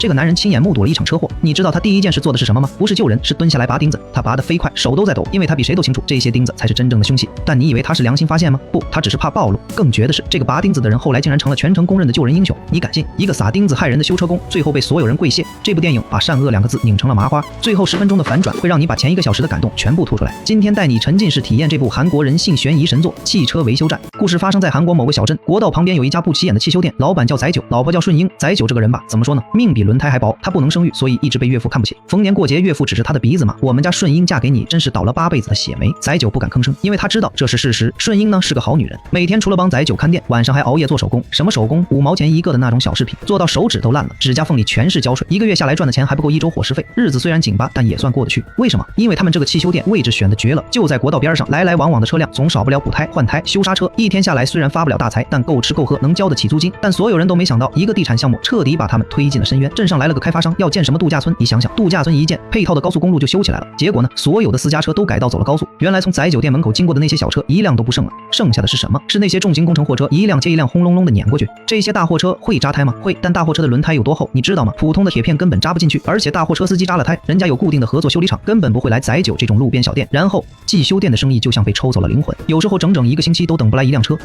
这个男人亲眼目睹了一场车祸，你知道他第一件事做的是什么吗？不是救人，是蹲下来拔钉子。他拔得飞快，手都在抖，因为他比谁都清楚这些钉子才是真正的凶器。但你以为他是良心发现吗？不，他只是怕暴露。更绝的是，这个拔钉子的人后来竟然成了全城公认的救人英雄。你敢信？一个撒钉子害人的修车工，最后被所有人跪谢。这部电影把善恶2个字拧成了麻花，最后10分钟的反转会让你把前1个小时的感动全部吐出来。今天带你沉浸式体验这部韩国人性悬疑神作《汽车维修站》。故事发生在韩国某个小镇，国道旁边有一家不起眼的汽修店，老板叫载九，老婆叫顺英。载九这个人吧，怎么说呢？命比轮胎还薄，他不能生育，所以一直被岳父看不起。逢年过节，岳父指着他的鼻子骂：“我们家顺英嫁给你，真是倒了8辈子的血霉。”载九不敢吭声，因为他知道这是事实。顺英呢是个好女人，每天除了帮载九看店，晚上还熬夜做手工。什么手工？5毛钱1个的那种小饰品，做到手指都烂了，指甲缝里全是胶水。1个月下来赚的钱还不够1周伙食费，日子虽然紧巴，但也算过得去。为什么？因为他们这个汽修店位置选的绝了，就在国道边上，来来往往的车辆总少不了补胎、换胎、修刹车。一天下来虽然发不了大财，但够吃够喝，能交得起租金。但所有人都没想到，一个地产项目彻底把他们推进了深渊。镇上来了个开发商，要建什么度假村？你想想，度假村一建，配套的高速公路就修起来了。结果呢，所有的私家车都改道走了高速。原来从载酒店门口经过的那些小车一辆都不剩了，剩下的是什么？是那些重型工程货车，一辆接一辆轰隆隆的碾过去。这些大货车会扎胎吗？会，但大货车的轮胎有多厚，你知道吗？普通的铁片根本扎不进去，而且大货车司机扎了胎，人家有固定的合作修理厂，根本不会来载酒这种路边小店。然后汽修店的生意就像被抽走了灵魂，有时候整整1个星期都等不来一辆车。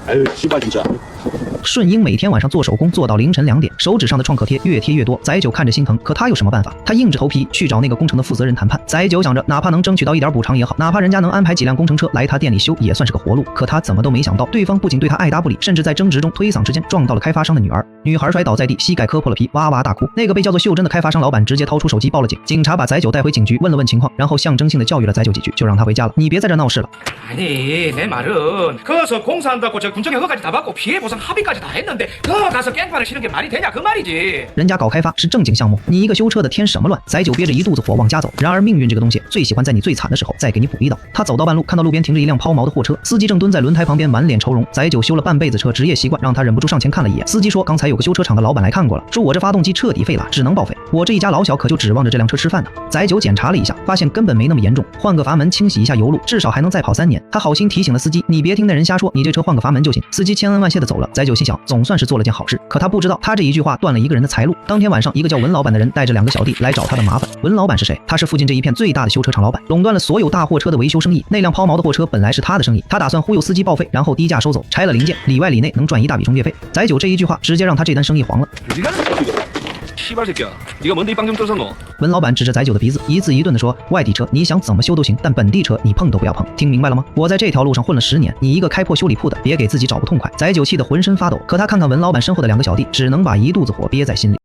顺英每天晚上做手工做到凌晨2点，手指上的创可贴越贴越多，载酒看着心疼，可他有什么办法？他硬着头皮去找那个工程的负责人谈判。载酒想着，哪怕能争取到一点补偿也好，哪怕人家能安排几辆工程车来他店里修，也算是个活路。可他怎么都没想到，对方不仅对他爱答不理，甚至在争执中推搡之间撞到了开发商的女儿。女孩摔倒在地，膝盖磕破了皮，哇哇大哭。那个被叫做秀珍的开发商老板直接掏出手机报了警，警察把载酒带回警局问了问情况，然后象征性的教育了载酒几句，就让他回家了。你别在这闹事了。 아니 내 말은 거기서 공사한다고 저 군정 허가까지 다 받고 피해 보상 합의까지 다 했는데 그 가서 깽판을 치는 게 말이 되냐 그 말이지. 人家搞开发是正经项目，你一个修车的添什么乱？载酒憋着一肚子火往家走。然而命运这个东西最喜欢在你最惨的时候再给你补一刀。他走到半路，看到路边停着一辆抛锚的货车，司机正蹲在轮胎旁边满脸愁容。载酒修了半辈子车，职业习惯让他忍不住上前看了一眼。司机说刚才有个修车厂的老板来看过了，说我这发动机彻底废了，只能报废。我这一家老小可就指望着这辆车吃饭呢。载酒检查了一下，发现根本没那么严重，换个阀门清洗一下油路，至少还能再跑3年。他好心提醒了司机，你别听那人瞎说，你这车换个阀门就行。司机千恩万谢的走了。载酒心想，总算是做了件好事。可他不知道，他这一句话断了一个人的财路。当天晚上，一个叫文老板的人带着2个小弟来找他的麻烦。文老板是谁？他是附近这一片最大的修车厂老板，垄断了所有大货车的维修生意。那辆抛锚的货车本来是他的生意，他打算忽悠司机报废，然后低价收走，拆了零件，里外里内能赚一大笔中介费。载酒这一句话直接让他这单生意黄了。文老板指着载酒的鼻子，一字一顿地说：“外地车你想怎么修都行，但本地车你碰都不要碰，听明白了吗？我在这条路上混了10年，你一个开破修理铺的，别给自己找不痛快。”载酒气得浑身发抖，可他看看文老板身后的2个小弟，只能把一肚子火憋在心里。